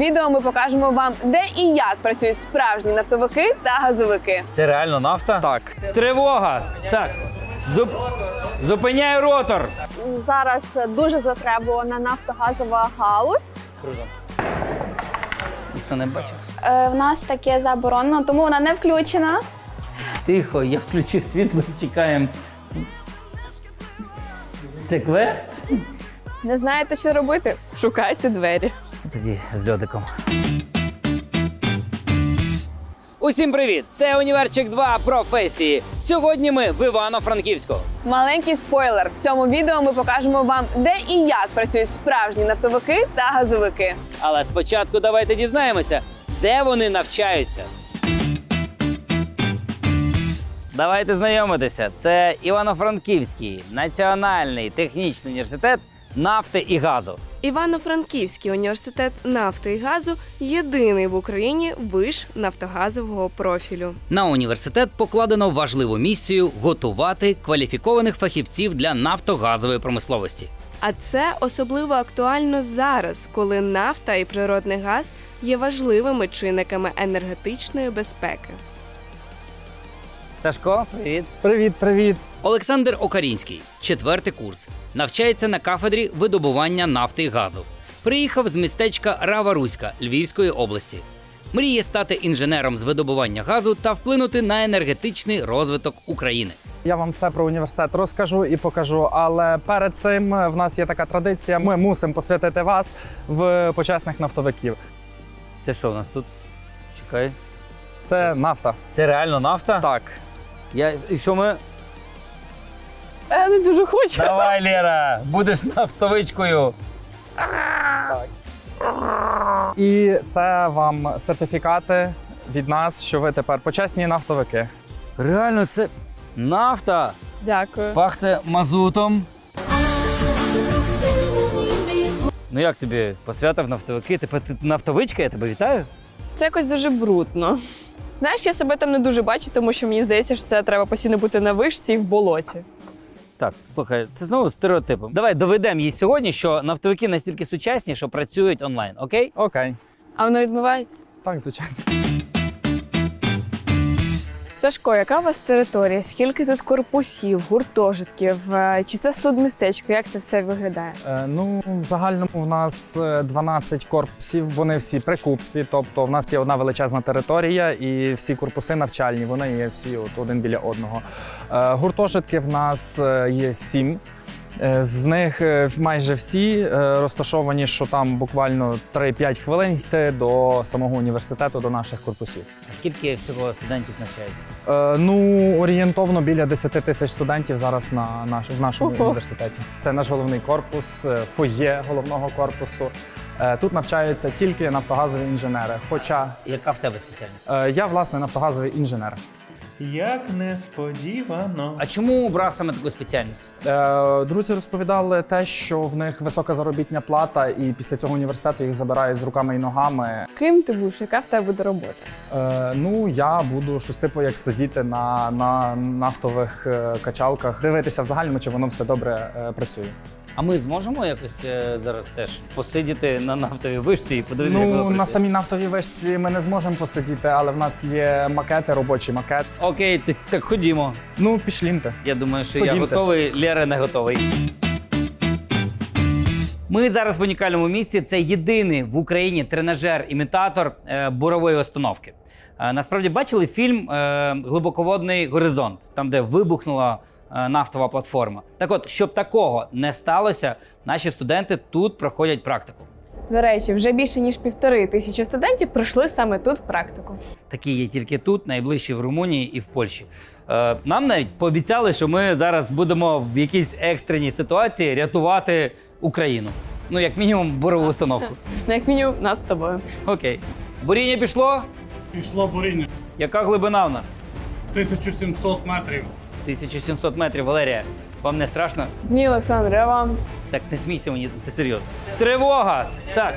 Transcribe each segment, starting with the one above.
відео ми покажемо вам, де і як працюють справжні нафтовики та газовики. Це реально нафта? Так. Тривога! Так. Зупиняй ротор! Зараз дуже затребувана нафтогазова галузь. Круто. Ніхто не бачив? В нас таке заборонено, тому вона не включена. Тихо, я включив світло, чекаємо. Це квест? Не знаєте, що робити? Шукайте двері. Тоді з льодиком. Усім привіт! Це Універчик 2 професії. Сьогодні ми в Івано-Франківську. Маленький спойлер. В цьому відео ми покажемо вам, де і як працюють справжні нафтовики та газовики. Але спочатку давайте дізнаємося, де вони навчаються. Давайте знайомитися. Це Івано-Франківський національний технічний університет нафти і газу. Івано-Франківський університет нафти і газу – єдиний в Україні виш нафтогазового профілю. На університет покладено важливу місію готувати кваліфікованих фахівців для нафтогазової промисловості. А це особливо актуально зараз, коли нафта і природний газ є важливими чинниками енергетичної безпеки. Сашко, привіт. Привіт. Олександр Окарінський, 4-й курс. Навчається на кафедрі видобування нафти і газу. Приїхав з містечка Рава-Руська Львівської області. Мріє стати інженером з видобування газу та вплинути на енергетичний розвиток України. Я вам все про університет розкажу і покажу, але перед цим в нас є така традиція. Ми мусимо посвятити вас в почесних нафтовиків. Це що у нас тут? Чекай. Це нафта. Це реально нафта? Так. І що ми? Я не дуже хочу. Давай, Лера, будеш нафтовичкою. І це вам сертифікати від нас, що ви тепер почесні нафтовики. Реально, це нафта. Дякую. Пахне мазутом. Ну як тобі посвята в нафтовики? Ти нафтовичка, я тебе вітаю. Це якось дуже брудно. Знаєш, я себе там не дуже бачу, тому що мені здається, що це треба постійно бути на вишці і в болоті. Так, слухай, це знову стереотипом. Давай доведемо їй сьогодні, що нафтовики настільки сучасні, що працюють онлайн, окей? Окей. А воно відмивається? Так, звичайно. Сашко, яка у вас територія? Скільки тут корпусів, гуртожитків? Чи це студмістечко? Як це все виглядає? Ну, в загальному у нас 12 корпусів, вони всі при купці, тобто в нас є одна величезна територія і всі корпуси навчальні, вони є всі один біля одного. Гуртожитки в нас є 7. З них майже всі розташовані, що там буквально 3-5 хвилин йти до самого університету, до наших корпусів. А скільки всього студентів навчається? Ну, орієнтовно біля 10 тисяч студентів зараз в нашому університеті. Це наш головний корпус, фоє головного корпусу. Тут навчаються тільки нафтогазові інженери, хоча Яка в тебе спеціальність? я, власне, нафтогазовий інженер. Як несподівано. А чому обрав саме таку спеціальність? Друзі розповідали те, що в них висока заробітня плата, і після цього університету їх забирають з руками і ногами. Ким ти будеш? Яка в тебе буде робота? Ну, я буду щось типу як сидіти на нафтових качалках, дивитися в загальному, чи воно все добре працює. А ми зможемо якось зараз теж посидіти на нафтовій вишці і подивитися, як воно Ну, на працює? самій нафтовій вишці ми не зможемо посидіти, але в нас є макети, робочий макет. Окей, так ходімо. Ну, пішліньте. Я думаю, що Ходімте. я готовий, Лера не готовий. Ми зараз в унікальному місці. Це єдиний в Україні тренажер-імітатор бурової установки. Насправді бачили фільм «Глибоководний горизонт», там, де вибухнула нафтова платформа. Так от, щоб такого не сталося, наші студенти тут проходять практику. До речі, вже більше ніж 1500 студентів пройшли саме тут практику. Такі є тільки тут, найближчі в Румунії і в Польщі. Нам навіть пообіцяли, що ми зараз будемо в якійсь екстреній ситуації рятувати Україну. Ну, як мінімум, бурову установку. Ну, як мінімум, нас з тобою. Окей. Буріння пішло? Пішло буріння. Яка глибина в нас? 1700 метрів. 1700 метрів, Валерія. Вам не страшно? Ні, Олександр, а вам? Так не смійся мені, це серйозно. Тривога! Так,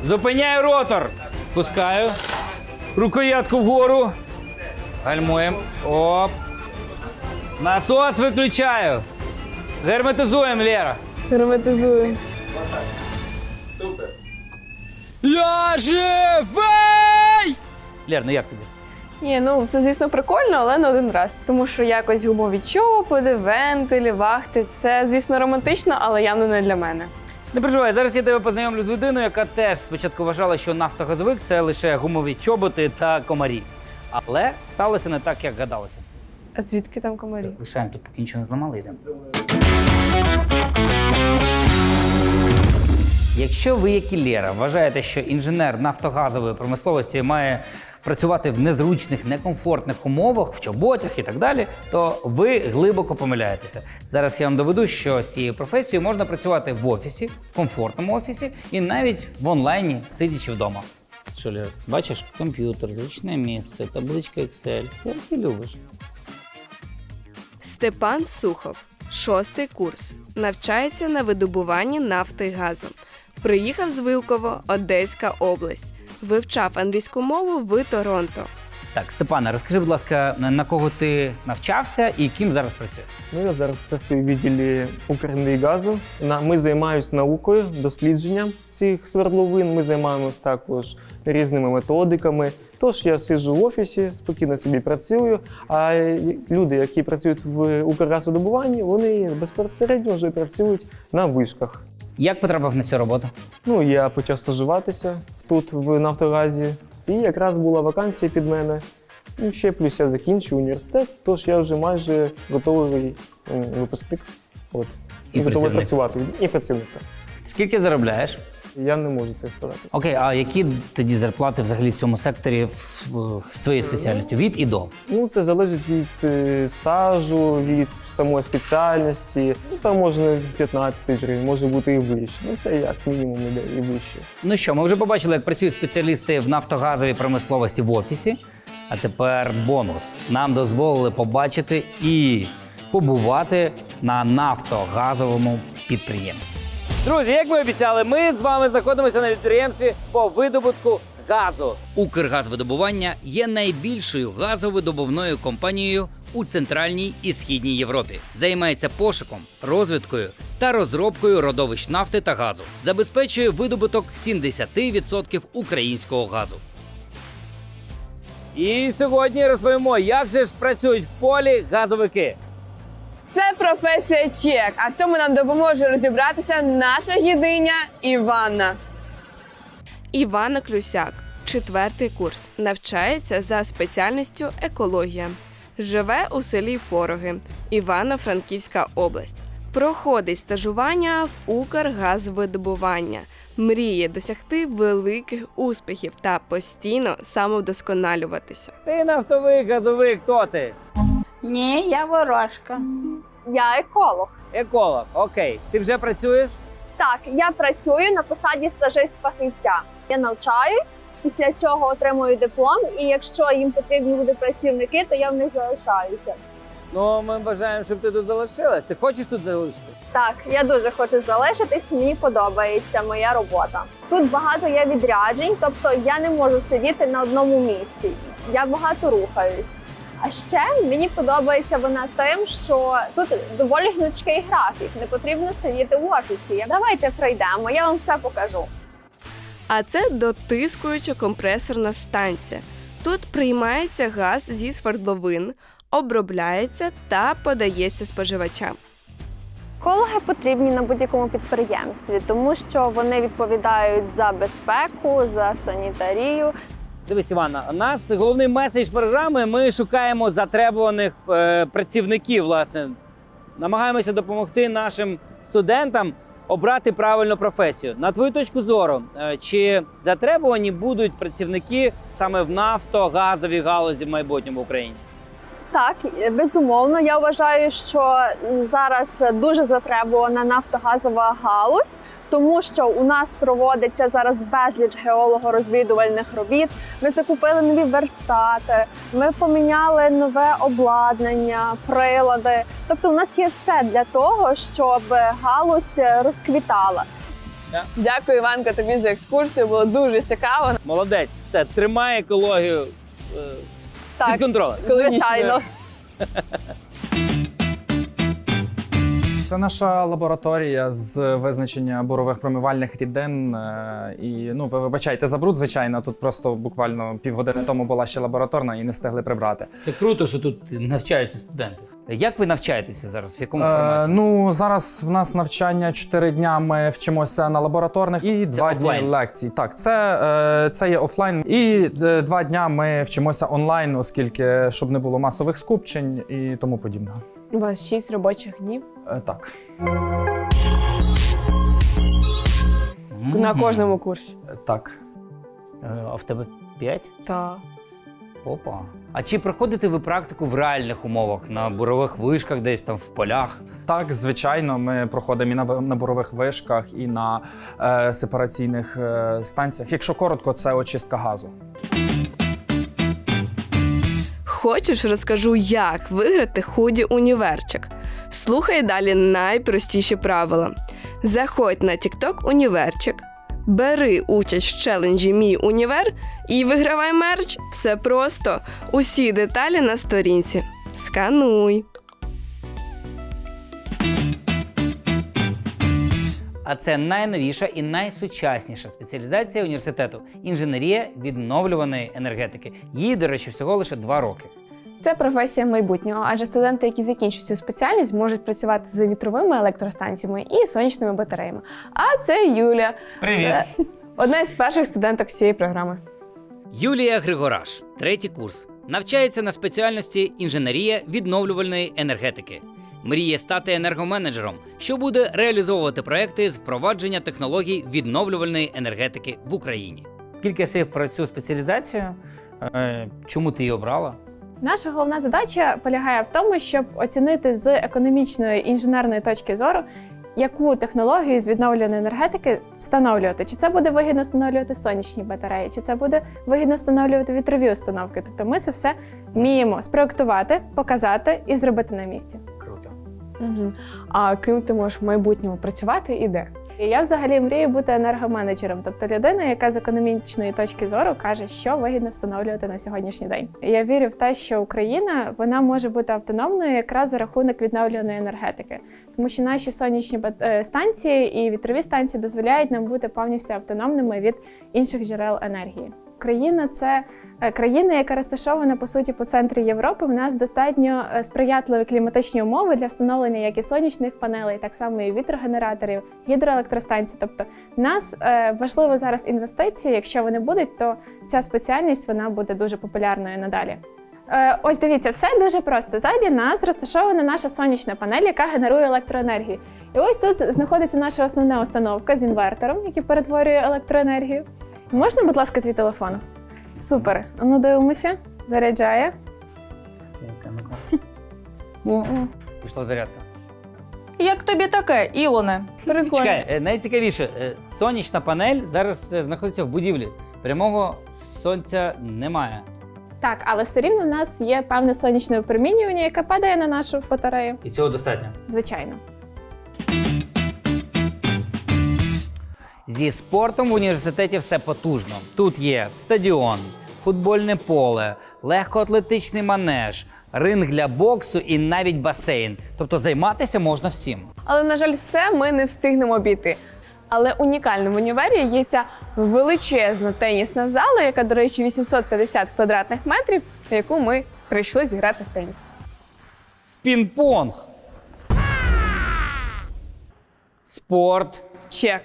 зупиняю ротор. Пускаю. Рукоятку вгору. Гальмуємо. Оп. Насос виключаю. Герметизуємо, Лера. Герметизую. Я живий! Лєр, ну як тобі? Ні, ну це, звісно, прикольно, але не один раз. Тому що якось гумові чоботи, вентилі, вахти – це, звісно, романтично, але явно не для мене. Не переживай, зараз я тебе познайомлю з людиною, яка теж спочатку вважала, що нафтогазовик – це лише гумові чоботи та комарі. Але сталося не так, як гадалося. А звідки там комарі? Лишаємо тут, поки нічого не зламали, йдемо. Якщо ви, як і Лєра, вважаєте, що інженер нафтогазової промисловості має працювати в незручних, некомфортних умовах, в чоботях і так далі, то ви глибоко помиляєтеся. Зараз я вам доведу, що з цією професією можна працювати в офісі, в комфортному офісі і навіть в онлайні, сидячи вдома. Що, Лєра, бачиш? Комп'ютер, зручне місце, табличка Excel. Це ти любиш. Степан Сухов, 6-й курс, навчається на видобуванні нафти і газу. Приїхав з Вилково, Одеська область. Вивчав англійську мову в Торонто. Так, Степане, розкажи, будь ласка, на кого ти навчався і ким зараз працюєш? Ну, я зараз працюю в відділі Укренергазу. Ми займаємось наукою, дослідженням цих свердловин. Ми займаємось також різними методиками. Тож я сиджу в офісі, спокійно собі працюю, а люди, які працюють в Укргазвидобуванні, вони безпосередньо вже працюють на вишках. Як потрапив на цю роботу? Ну, я почав стажуватися тут в Нафтогазі, і якраз була вакансія під мене. І ще плюс я закінчив університет, тож я вже майже готовий випускник. От. І готовий працівник. працювати. І працівник. Так. Скільки заробляєш? Я не можу це сказати. Окей, а які тоді зарплати взагалі в цьому секторі з твоєю спеціальністю? Від і до? Ну, це залежить від стажу, від самої спеціальності. Ну, там можна 15 тисяч гривень, може бути і вище. Ну, це як мінімум іде і вище. Ну що, ми вже побачили, як працюють спеціалісти в нафтогазовій промисловості в офісі. А тепер бонус. Нам дозволили побачити і побувати на нафтогазовому підприємстві. Друзі, як ми обіцяли, ми з вами знаходимося на підприємстві по видобутку газу. Укргазвидобування є найбільшою газовидобувною компанією у Центральній і Східній Європі. Займається пошуком, розвідкою та розробкою родовищ нафти та газу. Забезпечує видобуток 70% українського газу. І сьогодні розповімо, як же ж працюють в полі газовики. Це професія чек, а в цьому нам допоможе розібратися наша гідиня Іванна. Івана Клюсяк, 4-й курс, навчається за спеціальністю екологія. Живе у селі Пороги, Івано-Франківська область. Проходить стажування в Укргазвидобування. Мріє досягти великих успіхів та постійно самовдосконалюватися. Ти нафтовик, газовик, хто ти? Ні, я ворожка. Я еколог. Еколог, окей. Ти вже працюєш? Так, я працюю на посаді стажист-фахівця. Я навчаюсь, після цього отримую диплом, і якщо їм потрібні будуть працівники, то я в них залишаюся. Ну, ми бажаємо, щоб ти тут залишилась. Ти хочеш тут залишитись? Так, я дуже хочу залишитись, мені подобається моя робота. Тут багато є відряджень, тобто я не можу сидіти на одному місці. Я багато рухаюсь. А ще мені подобається вона тим, що тут доволі гнучкий графік, не потрібно сидіти в офісі. Давайте пройдемо, я вам все покажу. А це дотискуюча компресорна станція. Тут приймається газ зі свердловин, обробляється та подається споживачам. Екологи потрібні на будь-якому підприємстві, тому що вони відповідають за безпеку, за санітарію. Дивись, Івана, у нас головний меседж програми. Ми шукаємо затребуваних працівників, власне. Намагаємося допомогти нашим студентам обрати правильну професію. На твою точку зору, чи затребувані будуть працівники саме в нафтогазовій галузі в майбутньому в Україні? Так, безумовно, я вважаю, що зараз дуже затребувана нафтогазова галузь, тому що у нас проводиться зараз безліч геолого-розвідувальних робіт. Ми закупили нові верстати, ми поміняли нове обладнання, прилади. Тобто у нас є все для того, щоб галузь розквітала. Дякую, Іванка, тобі за екскурсію, було дуже цікаво. Молодець, все, тримай екологію під контролем. Звичайно. Це наша лабораторія з визначення бурових промивальних рідин. І ви вибачайте за бруд, звичайно. Тут просто буквально півгодини тому була ще лабораторна і не встигли прибрати. Це круто, що тут навчаються студенти. Як ви навчаєтеся зараз? В якому форматі? Зараз в нас навчання 4 дня. Ми вчимося на лабораторних і 2 дні офлайн? лекцій. Так, це є офлайн. І 2 дня ми вчимося онлайн, оскільки щоб не було масових скупчень і тому подібного. У вас 6 робочих днів Так. на кожному курсі. Так. А в тебе 5? Так. Опа. А чи проходите ви практику в реальних умовах, на бурових вишках, десь там в полях? Так, звичайно, ми проходимо і на бурових вишках, і на сепараційних станціях. Якщо коротко, це очистка газу. Хочеш, розкажу, як виграти худі універчик? Слухай далі найпростіші правила. Заходь на TikTok універчик, бери участь в челенджі «Мій універ» і вигравай мерч. Все просто. Усі деталі на сторінці. Скануй. А це найновіша і найсучасніша спеціалізація університету – інженерія відновлюваної енергетики. Їй, до речі, всього лише 2 роки. Це професія майбутнього, адже студенти, які закінчують цю спеціальність, можуть працювати з вітровими електростанціями і сонячними батареями. А це Юлія. Привіт! Це одна із перших студенток цієї програми. Юлія Григораш, 3-й курс. Навчається на спеціальності інженерія відновлювальної енергетики. Мріє стати енергоменеджером, що буде реалізовувати проекти з впровадження технологій відновлювальної енергетики в Україні. Кілька слів про цю спеціалізацію. Чому ти її обрала? Наша головна задача полягає в тому, щоб оцінити з економічної інженерної точки зору, яку технологію з відновлюваної енергетики встановлювати. Чи це буде вигідно встановлювати сонячні батареї, чи це буде вигідно встановлювати вітрові установки. Тобто ми це все вміємо спроектувати, показати і зробити на місці. Круто. Угу. А ким ти можеш в майбутньому працювати і де? І я взагалі мрію бути енергоменеджером, тобто людина, яка з економічної точки зору каже, що вигідно встановлювати на сьогоднішній день. І я вірю в те, що Україна вона може бути автономною якраз за рахунок відновлюваної енергетики, тому що наші сонячні станції і вітрові станції дозволяють нам бути повністю автономними від інших джерел енергії. Україна – це країна, яка розташована, по суті, по центрі Європи. В нас достатньо сприятливі кліматичні умови для встановлення як і сонячних панелей, так само і вітрогенераторів, гідроелектростанцій. Тобто в нас важливо зараз інвестиції. Якщо вони будуть, то ця спеціальність вона буде дуже популярною надалі. Ось дивіться, все дуже просто. Ззаді нас розташована наша сонячна панель, яка генерує електроенергію. І ось тут знаходиться наша основна установка з інвертором, який перетворює електроенергію. Можна, будь ласка, твій телефон? Супер. Ну, дивимося. Заряджає. О, пішла зарядка. Як тобі таке, Ілоне? Прикольно. Чекай, найцікавіше, сонячна панель зараз знаходиться в будівлі. Прямого сонця немає. Так, але все рівно в нас є певне сонячне випромінювання, яке падає на нашу батарею. І цього достатньо. Звичайно. Зі спортом в університеті все потужно. Тут є стадіон, футбольне поле, легкоатлетичний манеж, ринг для боксу і навіть басейн. Тобто займатися можна всім. Але, на жаль, все ми не встигнемо обійти. Але унікальним в універі є ця величезна тенісна зала, яка, до речі, 850 квадратних метрів, в яку ми прийшли зіграти в теніс. Пінг-понг. Спорт. Чек.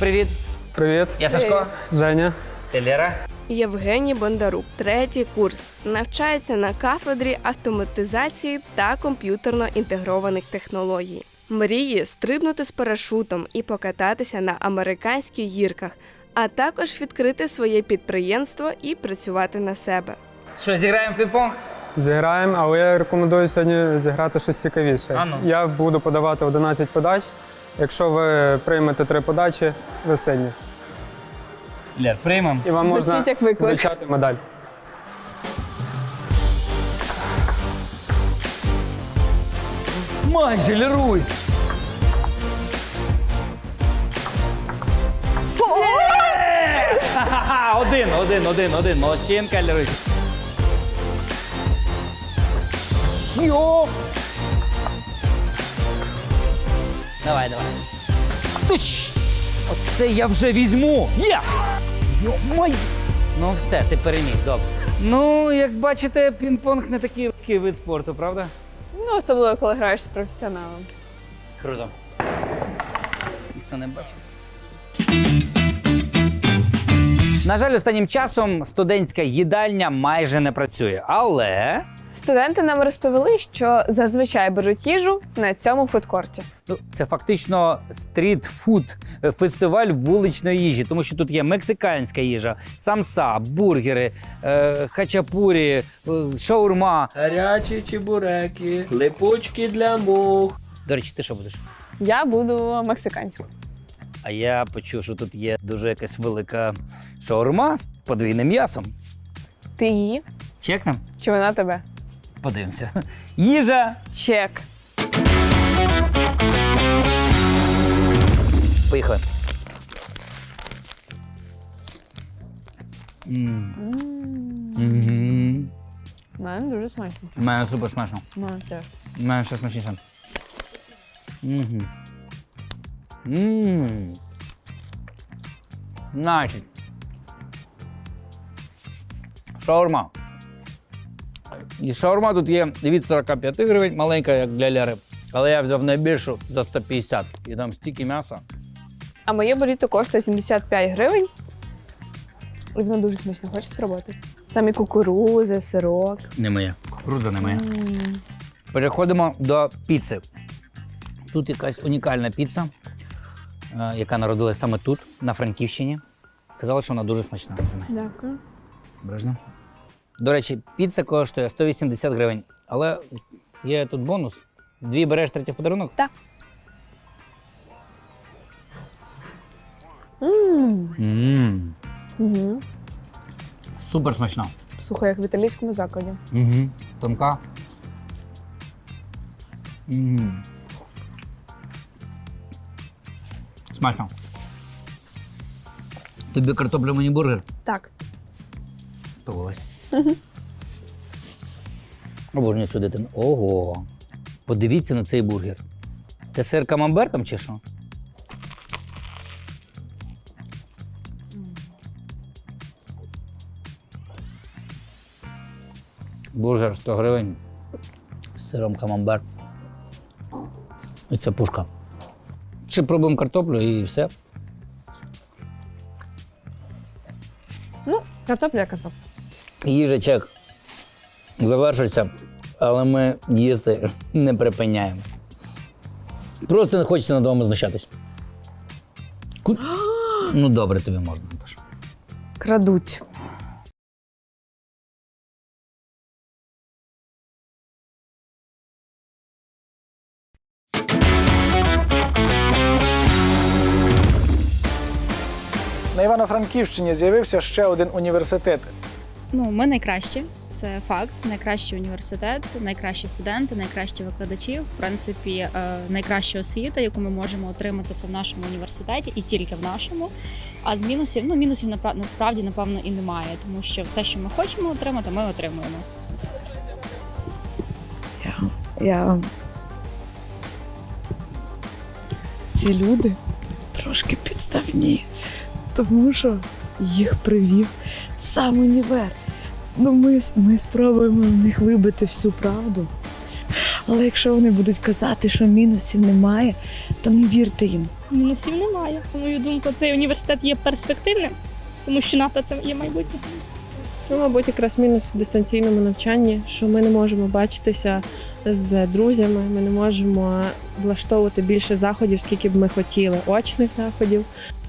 Привіт. Привіт, Я Сашко. Женя. Ти Лера. Євгеній Бондарук, 3-й курс. Навчається на кафедрі автоматизації та комп'ютерно інтегрованих технологій. Мріє стрибнути з парашутом і покататися на американських гірках, а також відкрити своє підприємство і працювати на себе. Що, зіграємо в пінг-понг? Зіграємо, але я рекомендую сьогодні зіграти щось цікавіше. А ну. Я буду подавати 11 подач. Якщо ви приймете 3 подачі, ви сильні. Лер, приймемо. І вам можна Звучить як виклик. вручати медаль. Майже, Лерусь! Є! Ха-ха-ха! Один. Молодчинка, Лерусь. Йо! Давай. Туш! Оце я вже візьму! Є! Йо-май! Ну все, ти переміг, добре. Ну, як бачите, пінг-понг не такий легкий вид спорту, правда? Ну, особливо, коли граєш з професіоналом. Круто. Ніхто не бачив. На жаль, останнім часом студентська їдальня майже не працює, але Студенти нам розповіли, що зазвичай беруть їжу на цьому фудкорті. це фактично стріт-фуд, фестиваль вуличної їжі, тому що тут є мексиканська їжа, самса, бургери, хачапурі, шаурма. Гарячі чебуреки, липучки для мух. До речі, ти що будеш? Я буду мексиканською. А я почув, що тут є дуже якась велика шаурма з подвійним м'ясом. Ти її? Чекнем? Чи вона тебе? Подивимося. Їжа! Чек. Поїхали. У мене дуже смачно. У мене супер смачно. У мене теж. У мене ще смачніше. Значить. Шаурма. І шаурма тут є від 45 гривень, маленька, як для Ляри. Але я взяв найбільшу за 150. І там стільки м'яса. А моє буріто коштує 75 гривень. І воно дуже смачно. Хочеш спробувати? Там і кукурудза, сирок. Не моє. Круто, не моє. Переходимо до піци. Тут якась унікальна піца, яка народилась саме тут, на Франківщині. Сказали, що вона дуже смачна. Дякую. Обережно. До речі, піца коштує 180 гривень. Але є тут бонус. 2 береш, 3 в подарунок? Так. Угу. Супер смачна. Слухай, як в італійському закладі. Угу. Тонка. Угу. Смачно. Тобі картопля, мені бургер? Так. Сподобалось. Обожнюю сюди. Ого. Подивіться на цей бургер. Це сир камамбер там чи що? Бургер 100 гривень з сиром камамбер. І це пушка. Ще пробуємо картоплю і все. Ну, картопля як картопля. Їжа чек завершується, але ми їсти не припиняємо. Просто не хочеться над вами знущатись. Ну добре, тобі можна, Наташа. Крадуть. На Івано-Франківщині з'явився ще один університет. Ну, ми найкращі, це факт. Найкращий університет, найкращі студенти, найкращі викладачі. В принципі, найкраща освіта, яку ми можемо отримати, це в нашому університеті і тільки в нашому. А з мінусів, мінусів насправді, напевно, і немає, тому що все, що ми хочемо отримати, ми отримуємо. Ці люди трошки підставні, тому що їх привів сам універ. Ну, ми спробуємо в них вибити всю правду. Але якщо вони будуть казати, що мінусів немає, то не вірте їм. Мінусів немає. На мою думку, цей університет є перспективним, тому що нафта – це є майбутнє. Ну, мабуть, якраз мінус в дистанційному навчанні, що ми не можемо бачитися з друзями, ми не можемо влаштовувати більше заходів, скільки б ми хотіли, очних заходів.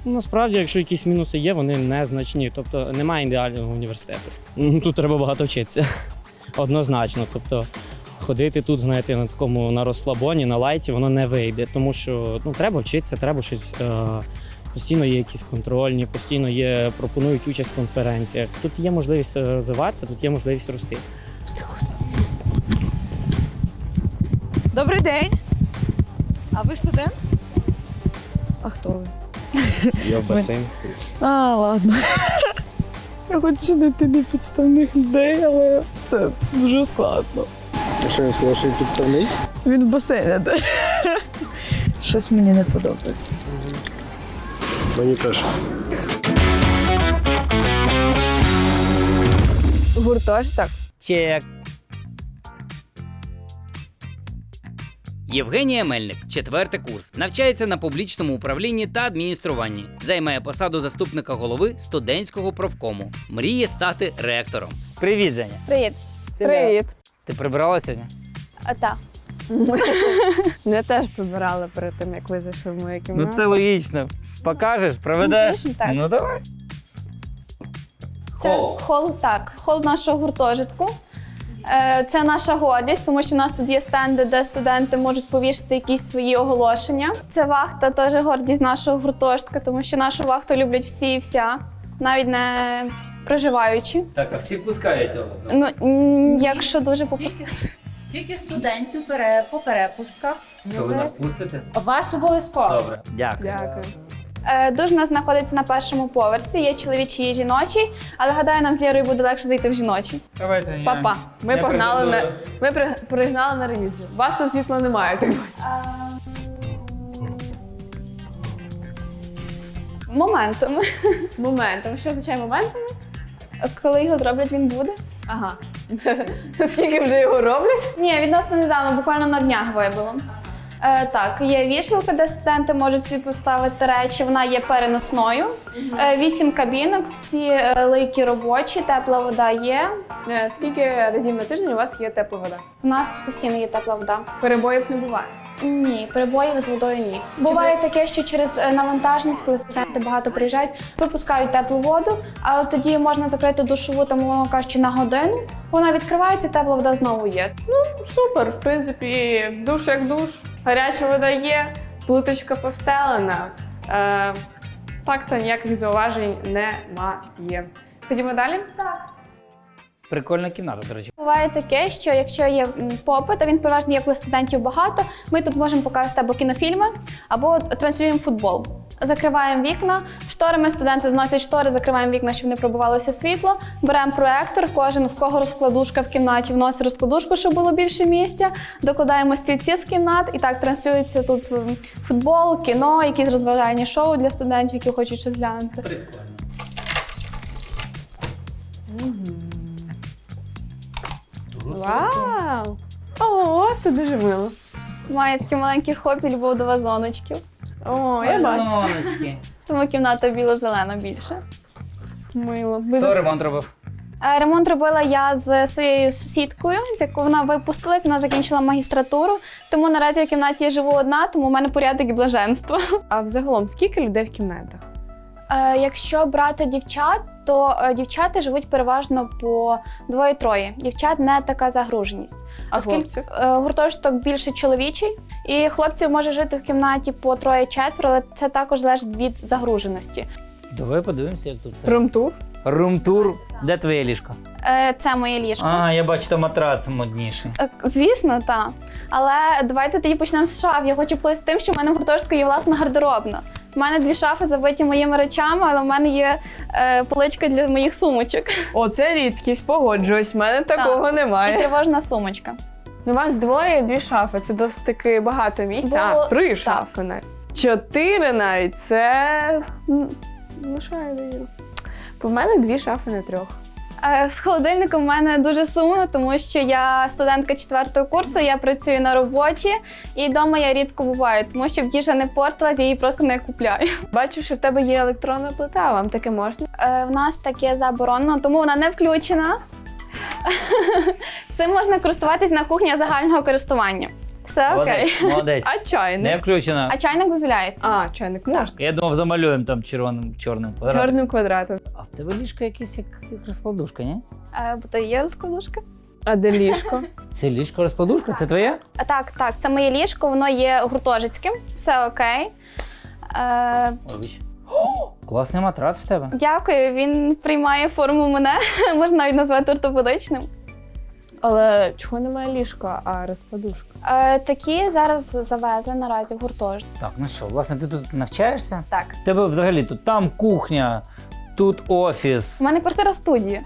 Насправді, якщо якісь мінуси є, вони незначні. Тобто немає ідеального університету. Тут треба багато вчитися. Однозначно. Тобто ходити тут, знаєте, на розслабоні, на лайті, воно не вийде. Тому що треба вчитися, треба щось. Постійно є якісь контрольні, постійно пропонують участь в конференціях. Тут є можливість розвиватися, тут є можливість рости. Добрий день. А ви студент? А хто ви? Я в басейн. А, ладно. Я хочу знайти непідставних людей, але це дуже складно. А що він сказав, що він підставний? Він в басейні. Щось мені не подобається. Мені теж. Гуртожиток. Чек. Євгенія Мельник, 4-й курс. Навчається на публічному управлінні та адмініструванні. Займає посаду заступника голови студентського профкому. Мріє стати ректором. Привіт, Женя. Привіт. Привіт. Ти прибирала сьогодні? Так. Я теж прибирала перед тим, як ви зайшли в мою кімнату. Ну це логічно. Покажеш, проведеш? Звісно, так. Ну давай. Це хол нашого гуртожитку. Це наша гордість, тому що в нас тут є стенди, де студенти можуть повішати якісь свої оголошення. Це вахта, теж гордість нашого гуртожитка, тому що нашу вахту люблять всі і вся, навіть не проживаючі. Так, а всі пускають його? Ну, якщо дуже попросити. Тільки студентів по перепустках. То ви нас пустите? Вас обов'язково. Добре, дякую. Дякую. Душ у нас знаходиться на першому поверсі, є чоловічий і жіночий, але гадаю, нам з Лєрою буде легше зайти в жіночий. Давайте. Папа, ми погнали на пригнали на ревізію. Вас тут світла немає, так бачу. Моментом. Моментом. Що означає моментом? Коли його зроблять, він буде. Ага. Скільки вже його роблять? Ні, відносно недавно, буквально на днях вибило. Так, є вішалка, де студенти можуть собі поставити речі. Вона є переносною. 8 кабінок, всі лийки робочі, тепла вода є. Скільки разів на тиждень у вас є тепла вода? У нас постійно є тепла вода. Перебоїв не буває? Ні, перебоїв з водою ні. Буває таке, що через навантаженість, коли студенти багато приїжджають, випускають теплу воду, а тоді можна закрити душову, там, умовно кажучи, на годину. Вона відкривається, тепла вода знову є. Ну, супер. В принципі, душ як душ. Гаряча вода є, плиточка постелена. Так-то ніяких зауважень немає. Ходімо далі? Так. Прикольна кімната, до речі. Буває таке, що якщо є попит, а він переважно є, коли студентів багато, ми тут можемо показати або кінофільми, або транслюємо футбол. Закриваємо вікна шторами, студенти зносять штори, закриваємо вікна, щоб не пробивалося світло. Беремо проектор, кожен, в кого розкладушка в кімнаті, вносить розкладушку, щоб було більше місця. Докладаємо стільці з кімнат і так транслюється тут футбол, кіно, якісь розважальні шоу для студентів, які хочуть щось глянути. Прикольно. Вау! О, це дуже мило. Має такі маленькі хобі, любов до вазоночків. О, я бачу. Вазоночки. Тому кімната біло-зелена більше. Мило. Хто ремонт робив? Ремонт робила я з своєю сусідкою, з якою вона випустилась, вона закінчила магістратуру. Тому наразі в кімнаті я живу одна, тому в мене порядок і блаженство. А взагалом, скільки людей в кімнатах? Якщо брати дівчат, то дівчата живуть переважно по 2-3. Дівчат не така загруженість. А Оскільки хлопців? гуртожиток більше чоловічий, і хлопців може жити в кімнаті по 3-4, але це також залежить від загруженості. Давай подивимося, як тут. Румтур? Румтур. Де твоє ліжко? Це моє ліжко. А, я бачу, там матрац модніший. Звісно, так. Але давайте тоді почнемо з шаф. Я хочу поділитися тим, що в мене в гуртожитку є власна гардеробна. У мене 2 шафи забиті моїми речами, але в мене є поличка для моїх сумочок. О, це рідкість, погоджуюсь, в мене такого І немає. тривожна сумочка. У вас 2 і 2 шафи, це досить таки багато місця. Бо- А, 3 так. шафи навіть. 4 навіть, це... Ну що я даю? В мене 2 шафи на 3. З холодильником в мене дуже сумно, тому що я студентка 4-го курсу, я працюю на роботі, і вдома я рідко буваю, тому що їжа не портилась, я її просто не купляю. Бачу, що в тебе є електронна плита, а вам таке можна? В нас таке заборонено, тому вона не включена. Цим можна користуватись на кухні загального користування. Все окей. Молодець. А чайник? Не включено. А чайник дозволяється. А, чайник можна. Я думав, замалюємо там чорним квадратом. Чорним квадратом. А в тебе ліжко якесь як розкладушка, ні? Бо то є розкладушка. А де ліжко? Це ліжко розкладушка? Це твоє? Так, це моє ліжко, воно є гуртожитським, все окей. Ой, класний матрац в тебе. Дякую, він приймає форму мене, можна навіть назвати ортопедичним. Але чого немає ліжка, а розкладушка? Такі зараз завезли наразі в гуртожиток. Так, ну що, власне, ти тут навчаєшся? Так. В тебе взагалі тут там кухня, тут офіс. У мене квартира-студія.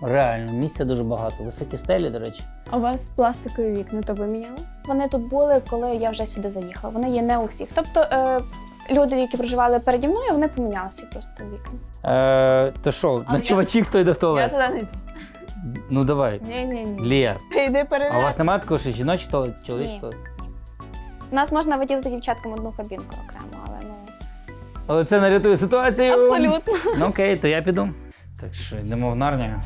Реально, місця дуже багато. Високі стелі, до речі. А у вас пластикові вікна, то ви міняли? Вони тут були, коли я вже сюди заїхала. Вони є не у всіх. Тобто люди, які проживали переді мною, вони помінялися просто вікна. То що, Але на чувачі хто йде в Я туалет? туди не йду. Ну давай. Ні. Лія. Йди А у перевіряти. вас немає такого, що жіночий туалет, чоловічий Ні. туалет? У нас можна виділити дівчаткам одну кабінку окремо, але ну. Але це не рятує ситуацію. Абсолютно. Ну окей, то я піду. Так що, йдемо в Нарнію.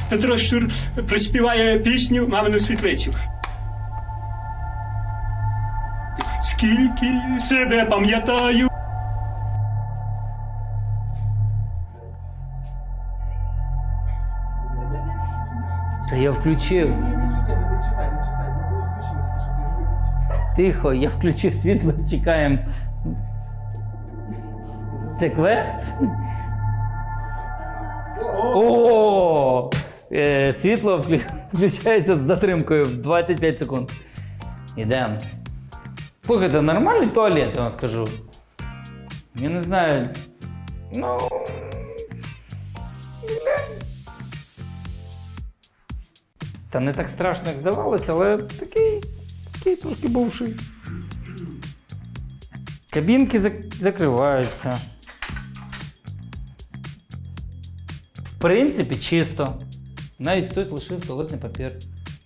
Петро Щур проспіває пісню «Мамину світлицю». Скільки себе пам'ятаю. Та я включив. Тихо, я включив світло, чекаємо. Це квест? О! Світло включається з затримкою в 25 секунд. Ідемо. Слухайте, нормальний туалет, я вам скажу. Я не знаю. Ну. Та не так страшно, як здавалося, але такий трошки бувший. Кабінки закриваються. В принципі, чисто. Навіть хтось лишив туалетний папір.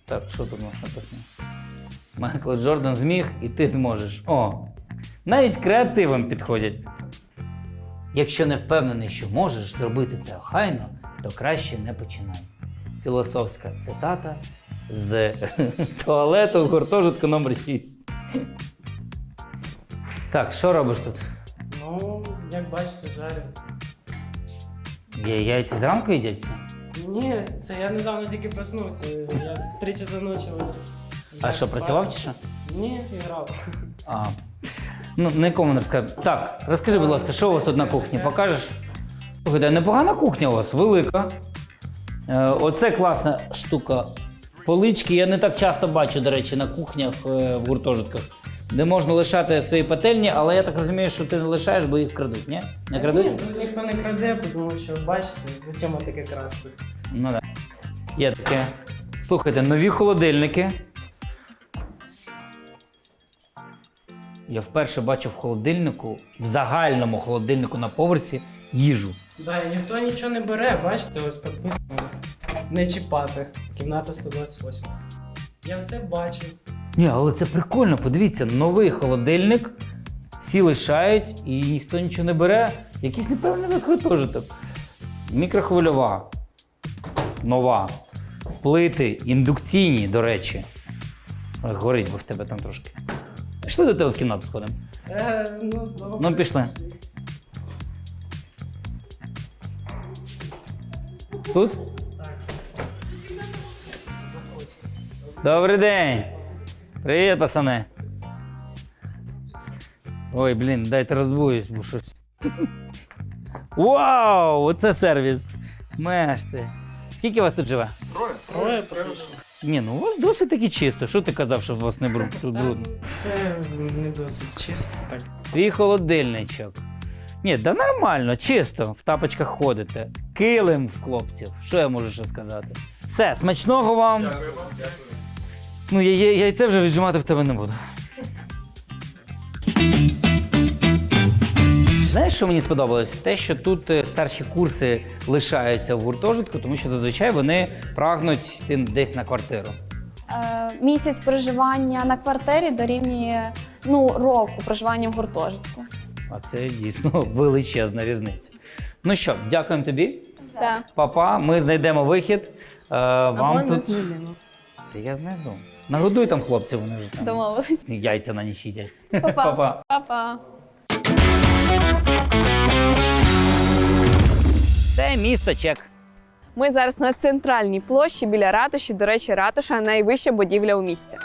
Так, що тут у нас написано? Майкл Джордан зміг, і ти зможеш. О! Навіть креативом підходять. Якщо не впевнений, що можеш зробити це охайно, то краще не починай. Філософська цитата з туалету в гуртожитку номер 6. Так, що робиш тут? Ну, як бачите, жарю. Яйця зранку їдяться? Ні, це я недавно тільки проснувся. Я 3 часа ночі. А що, працював чи що? Ні, грав. А. Ну, нікому не розкажу. Так, розкажи, будь ласка, що у вас тут на кухні? Покажеш? Слухайте, непогана кухня у вас, велика. Оце класна штука. Полички я не так часто бачу, до речі, на кухнях в гуртожитках, де можна лишати свої пательні, але я так розумію, що ти не лишаєш, бо їх крадуть, ні? Не крадуть? Ні, тут ніхто не краде, тому що, бачите, зачем таке красти? Ну так. Є таке. Слухайте, нові холодильники. Я вперше бачу в холодильнику, в загальному холодильнику на поверсі, їжу. Да, і ніхто нічого не бере, бачите, ось підписано. Не чіпати. Кімната 128. Я все бачу. Ні, але це прикольно, подивіться, новий холодильник, всі лишають і ніхто нічого не бере. Якийсь непевний розготожиток. Мікрохвильова. Нова. Плити індукційні, до речі. Горить, бо в тебе там трошки. Пішли до тебе в кімнату сходимо. Ну, пішли. Тут? Так. Добрий день. Привіт, пацани. Ой, блін, дайте розбуюсь, бо щось. Вау, оце сервіс. Мешти. Скільки вас тут живе? Троє. Ні, ну у вас досить таки чисто. Що ти казав, що у вас не тут брудно? Це не досить чисто, так. Свій холодильничок. Ні, да нормально, чисто, в тапочках ходите. Килим в хлопців. Що я можу ще сказати? Все, смачного вам. Дякую. Ну, яйце вже віджимати в тебе не буду. Знаєш, що мені сподобалось? Те, що тут старші курси лишаються в гуртожитку, тому що зазвичай вони прагнуть йти десь на квартиру. Місяць проживання на квартирі дорівнює року проживання в гуртожитку. А це дійсно величезна різниця. Ну що, дякуємо тобі. Так. Па-па, ми знайдемо вихід. Вам Або тут... не знайдемо. Та я знайду. Нагодуй там хлопців, вони вже там Домовились. яйця на ніч їдять. Па-па. Па-па. Па-па. Це місто Чек. Ми зараз на центральній площі біля ратуші. До речі, ратуша – найвища будівля у місті.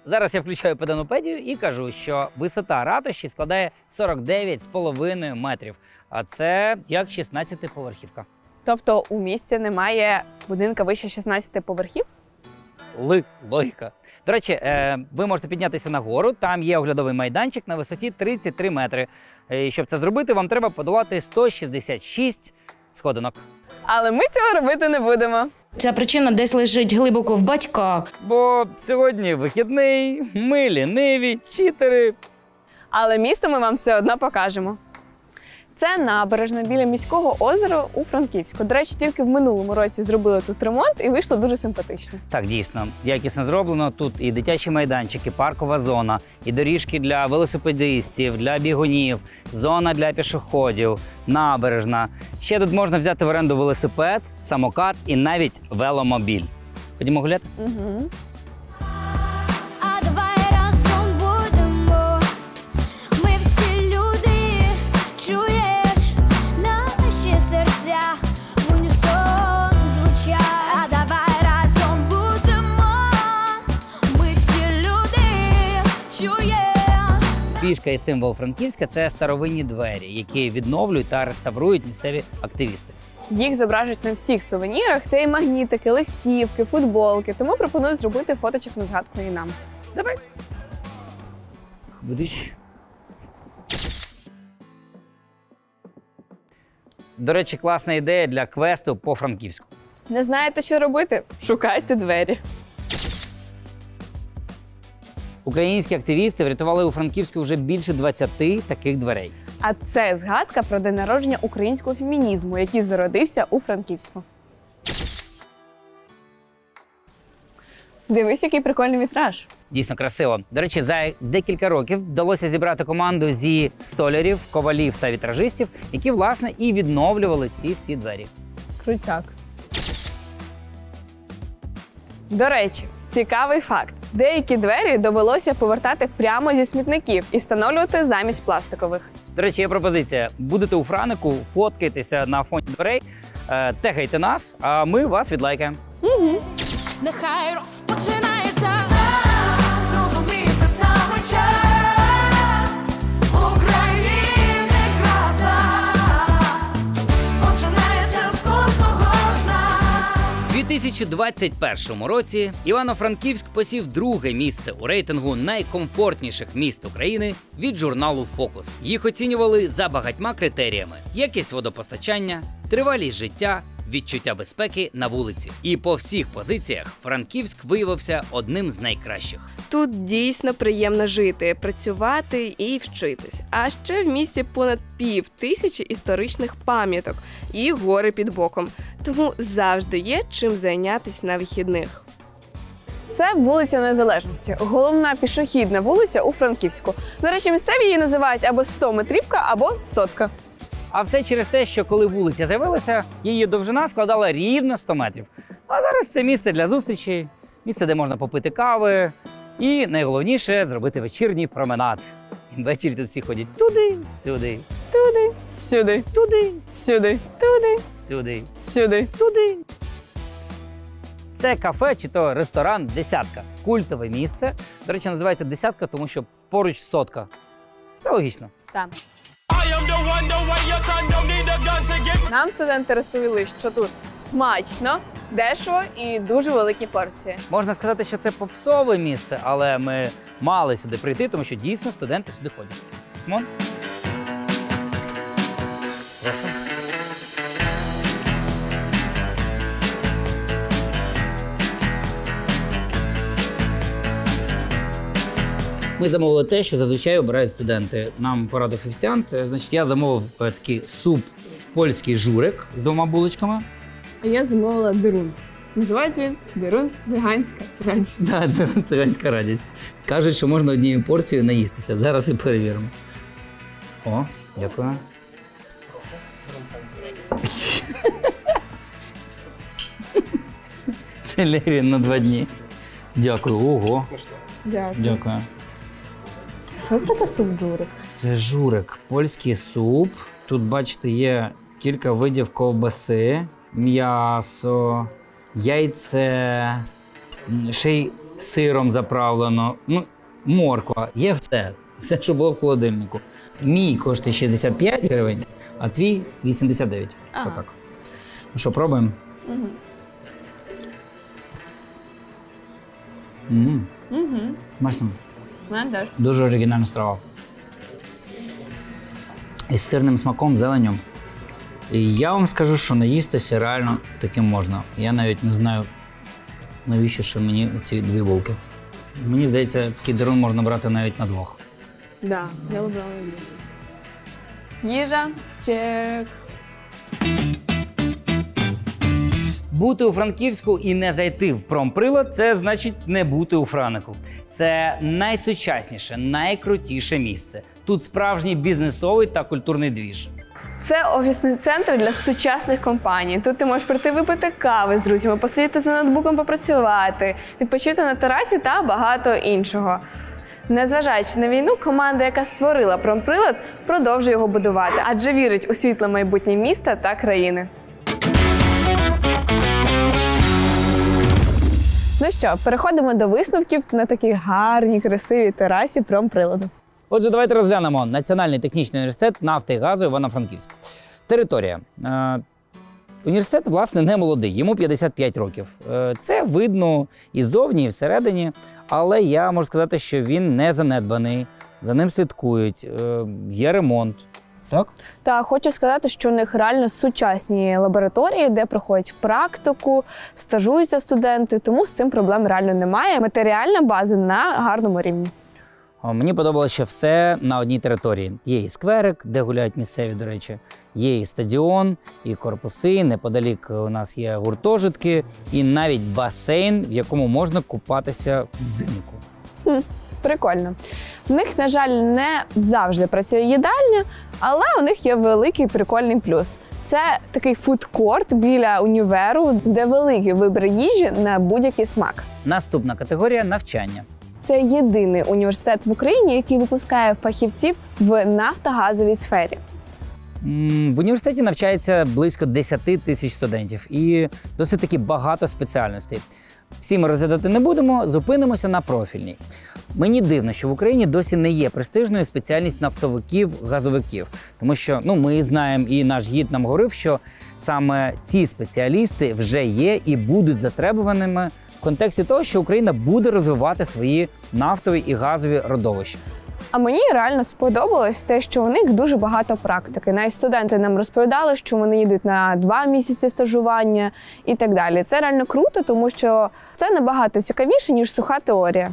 Зараз я включаю педанопедію і кажу, що висота ратуші складає 49,5 метрів. А це як 16-поверхівка. Тобто у місті немає будинка вище 16 поверхів? логіка. До речі, ви можете піднятися нагору, там є оглядовий майданчик на висоті 33 метри. І щоб це зробити, вам треба подолати 166 сходинок. Але ми цього робити не будемо. Ця причина десь лежить глибоко в батьках. Бо сьогодні вихідний, ми ліниві, читери. Але місто ми вам все одно покажемо. Це набережна біля міського озера у Франківську. До речі, тільки в минулому році зробили тут ремонт і вийшло дуже симпатично. Так, дійсно, якісно зроблено. Тут і дитячі майданчики, паркова зона, і доріжки для велосипедистів, для бігунів, зона для пішоходів, набережна. Ще тут можна взяти в оренду велосипед, самокат і навіть веломобіль. Ходімо гуляти? Угу. Фішка і символ Франківська – це старовинні двері, які відновлюють та реставрують місцеві активісти. Їх зображують на всіх сувенірах. Це і магнітики, листівки, футболки. Тому пропоную зробити фоточок на згадку і нам. Давай. Будеш. До речі, класна ідея для квесту по Франківську. Не знаєте, що робити? Шукайте двері. Українські активісти врятували у Франківську вже більше 20 таких дверей. А це згадка про день народження українського фемінізму, який зародився у Франківську. Дивись, який прикольний вітраж. Дійсно красиво. До речі, за декілька років вдалося зібрати команду зі столярів, ковалів та вітражистів, які, власне, і відновлювали ці всі двері. Крутяк. До речі, цікавий факт. Деякі двері довелося повертати прямо зі смітників і встановлювати замість пластикових. До речі, є пропозиція. Будете у Франику, фоткайтеся на фоні дверей, тегайте нас, а ми вас відлайкаємо. Угу. Нехай розпочинається, зрозуміти саме час, України краса, починається з кожного з нас. У 2021 році Івано-Франківськ посів друге місце у рейтингу найкомфортніших міст України від журналу «Фокус». Їх оцінювали за багатьма критеріями: якість водопостачання, тривалість життя, відчуття безпеки на вулиці. І по всіх позиціях Франківськ виявився одним з найкращих. Тут дійсно приємно жити, працювати і вчитись. А ще в місті понад 5000 історичних пам'яток і гори під боком. Тому завжди є чим зайнятися на вихідних. Це вулиця Незалежності. Головна пішохідна вулиця у Франківську. До речі, місцеві її називають або 100-метрівка, або сотка. А все через те, що коли вулиця з'явилася, її довжина складала рівно 100 метрів. А зараз це місце для зустрічей, місце, де можна попити кави і, найголовніше, зробити вечірній променад. І ввечері тут всі ходять туди, сюди, Туди, сюди, туди, сюди, туди, сюди, сюди. туди. Це кафе чи то ресторан «Десятка». Культове місце. До речі, називається «Десятка», тому що поруч сотка. Це логічно. Так. Нам студенти розповіли, що тут смачно, дешево і дуже великі порції. Можна сказати, що це попсове місце, але ми мали сюди прийти, тому що дійсно студенти сюди ходять. Мон? Прошу. Ми замовили те, що зазвичай обирають студенти. Нам порадив офіціант. Значить, я замовив такий суп польський журик з 2 булочками. А я замовила дерун. Називається він дерун циганська радість. Так, дерун циганська радість. Кажуть, що можна однією порцією наїстися. Зараз і перевіримо. О, дякую. Це Лері на 2 дні. Дякую. Ого. Дякую. Дякую. Що це таке суп журик? Це журик, польський суп. Тут, бачите, є кілька видів ковбаси, м'ясо, яйце, ще й сиром заправлено, морква. Є все. Все, що було в холодильнику. Мій коштує 65 гривень, а твій 89. Ага. Отак. Ну що, пробуємо? Угу. Угу. Смачно. Мене теж. Дуже оригінальна страва. Із сирним смаком, зеленню. І я вам скажу, що наїстися реально таким можна. Я навіть не знаю, навіщо ще мені ці 2 булки. Мені здається, такий дерун можна брати навіть на 2. Да, я обрала їжа. Чек. Бути у Франківську і не зайти в промприлад – це значить не бути у Франику. Це найсучасніше, найкрутіше місце. Тут справжній бізнесовий та культурний двіж. Це офісний центр для сучасних компаній. Тут ти можеш прийти випити кави з друзями, посидіти за ноутбуком, попрацювати, відпочити на терасі та багато іншого. Незважаючи на війну, команда, яка створила промприлад, продовжує його будувати, адже вірить у світле майбутнє міста та країни. Ну що, переходимо до висновків на такій гарній, красивій терасі промприладу. Отже, давайте розглянемо Національний технічний університет нафти і газу Івано-Франківськ. Територія. Університет, власне, не молодий, йому 55 років. Це видно і ззовні, і всередині, але я можу сказати, що він не занедбаний, за ним слідкують, є ремонт. Так? Та хочу сказати, що у них реально сучасні лабораторії, де проходять практику, стажуються студенти, тому з цим проблем реально немає. Матеріальна база на гарному рівні. Мені подобалося, що все на одній території. Є і скверик, де гуляють місцеві, до речі, є і стадіон, і корпуси, неподалік у нас є гуртожитки, і навіть басейн, в якому можна купатися взимку. Прикольно. В них, на жаль, не завжди працює їдальня, але у них є великий прикольний плюс. Це такий фудкорт біля універу, де великий вибір їжі на будь-який смак. Наступна категорія – навчання. Це єдиний університет в Україні, який випускає фахівців в нафтогазовій сфері. В університеті навчається близько 10 тисяч студентів і досить таки багато спеціальностей. Всі ми розглядати не будемо, зупинимося на профільній. Мені дивно, що в Україні досі не є престижною спеціальність нафтовиків, газовиків. Тому що ми знаємо, і наш гід нам говорив, що саме ці спеціалісти вже є і будуть затребуваними в контексті того, що Україна буде розвивати свої нафтові і газові родовища. А мені реально сподобалось те, що у них дуже багато практики. Навіть студенти нам розповідали, що вони їдуть на 2 місяці стажування і так далі. Це реально круто, тому що це набагато цікавіше, ніж суха теорія.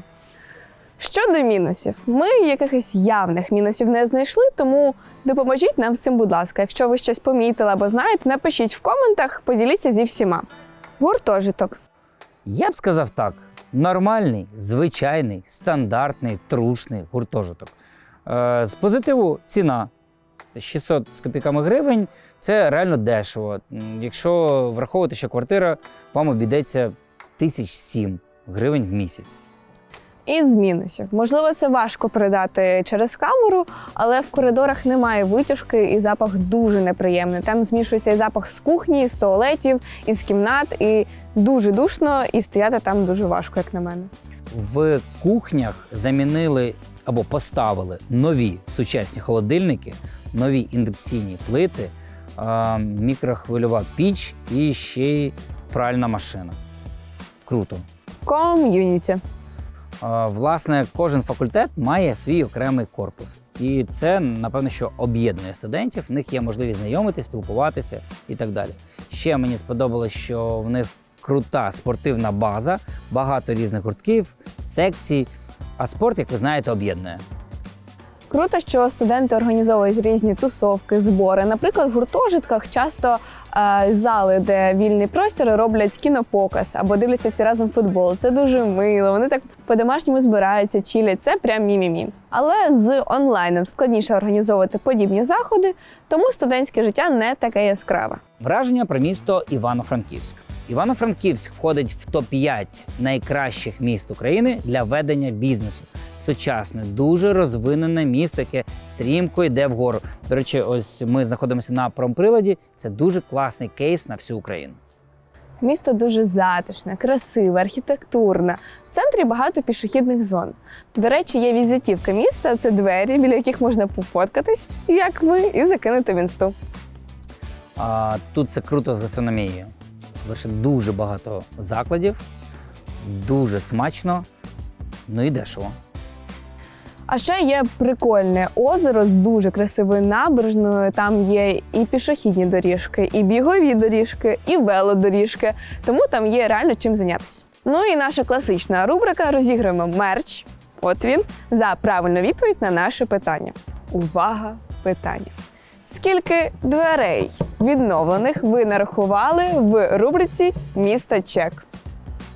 Щодо мінусів. Ми якихось явних мінусів не знайшли, тому допоможіть нам з цим, будь ласка. Якщо ви щось помітили або знаєте, напишіть в коментах, поділіться зі всіма. Гуртожиток. Я б сказав так. Нормальний, звичайний, стандартний, трушний гуртожиток. З позитиву ціна 600 з копійками гривень – це реально дешево. Якщо враховувати, що квартира вам обійдеться 1007 гривень в місяць. Із мінусів. Можливо, це важко передати через камеру, але в коридорах немає витяжки і запах дуже неприємний. Там змішується і запах з кухні, з туалетів, із кімнат, і дуже душно, і стояти там дуже важко, як на мене. В кухнях замінили або поставили нові сучасні холодильники, нові індукційні плити, мікрохвильова піч і ще й пральна машина. Круто. Ком'юніті. Власне, кожен факультет має свій окремий корпус. І це, напевно, що об'єднує студентів, в них є можливість знайомитися, спілкуватися і так далі. Ще мені сподобалось, що в них крута спортивна база, багато різних гуртків, секцій, а спорт, як ви знаєте, об'єднує. Круто, що студенти організовують різні тусовки, збори. Наприклад, в гуртожитках часто зали, де вільний простір, роблять кінопоказ або дивляться всі разом футбол. Це дуже мило. Вони так по-домашньому збираються, чилять. Це прям мі-мі-мі. Але з онлайном складніше організовувати подібні заходи, тому студентське життя не таке яскраве. Враження про місто Івано-Франківськ. Івано-Франківськ входить в топ-5 найкращих міст України для ведення бізнесу. Сучасне, дуже розвинене місто, яке стрімко йде вгору. До речі, ось ми знаходимося на промприладі. Це дуже класний кейс на всю Україну. Місто дуже затишне, красиве, архітектурне. В центрі багато пішохідних зон. До речі, є візитівка міста, це двері, біля яких можна пофоткатись, як ви, і закинути в інсту. Тут все круто з гастрономією. Лише дуже багато закладів. дуже смачно, ну і дешево. А ще є прикольне озеро з дуже красивою набережною. Там є і пішохідні доріжки, і бігові доріжки, і велодоріжки. Тому там є реально чим зайнятися. Ну і наша класична рубрика «Розіграємо мерч». От він, за правильну відповідь на наше питання. Увага, питання. Скільки дверей відновлених ви нарахували в рубриці «Місто Чек»?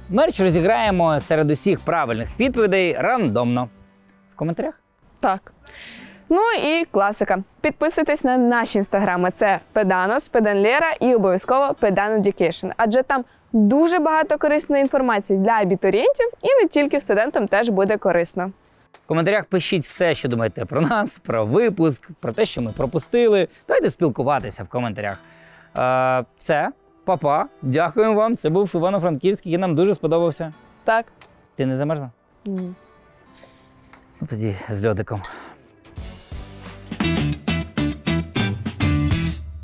Мерч розіграємо серед усіх правильних відповідей рандомно. В коментарях? Так. Ну і класика. Підписуйтесь на наші інстаграми. Це Pedanos, Pedanlera і обов'язково Pedan Education. Адже там дуже багато корисної інформації для абітурієнтів і не тільки студентам теж буде корисно. В коментарях пишіть все, що думаєте про нас, про випуск, про те, що ми пропустили. Давайте спілкуватися в коментарях. Все, па-па, дякуємо вам. Це був Івано-Франківський, який нам дуже сподобався. Так. Ти не замерзла? Ні. Ну, тоді з льодиком.